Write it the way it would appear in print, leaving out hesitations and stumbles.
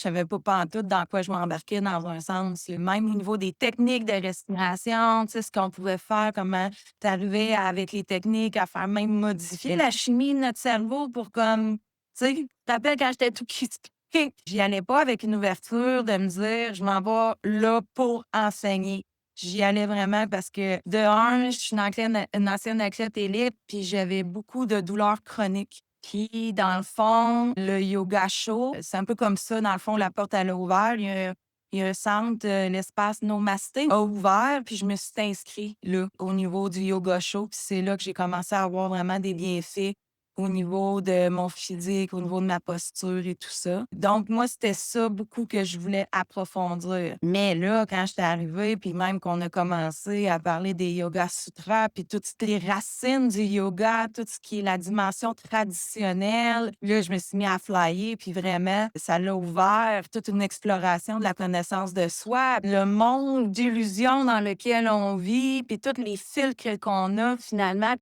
Je savais pas pantoute dans quoi je m'embarquais dans un sens, là. Même au niveau des techniques de respiration, tu sais, ce qu'on pouvait faire, comment tu arrivais avec les techniques à faire même modifier la chimie de notre cerveau pour comme, tu sais, tu te rappelles quand j'étais tout crispée? J'y allais pas avec une ouverture de me dire: «Je m'en vais là pour enseigner». J'y allais vraiment parce que de un, je suis une ancienne athlète élite, puis j'avais beaucoup de douleurs chroniques. Puis dans le fond, le yoga chaud, c'est un peu comme ça, dans le fond, la porte elle a ouvert. Il y a un centre, l'espace Nomasté a ouvert, puis je me suis inscrite là, au niveau du yoga chaud. Puis c'est là que j'ai commencé à avoir vraiment des bienfaits au niveau de mon physique, au niveau de ma posture et tout ça. Donc moi, c'était ça beaucoup que je voulais approfondir. Mais là, quand j'étais arrivée, puis même qu'on a commencé à parler des yoga sutras, puis toutes les racines du yoga, tout ce qui est la dimension traditionnelle, là, je me suis mis à flyer, puis vraiment, ça l'a ouvert toute une exploration de la connaissance de soi, le monde d'illusions dans lequel on vit, puis tous les filtres qu'on a finalement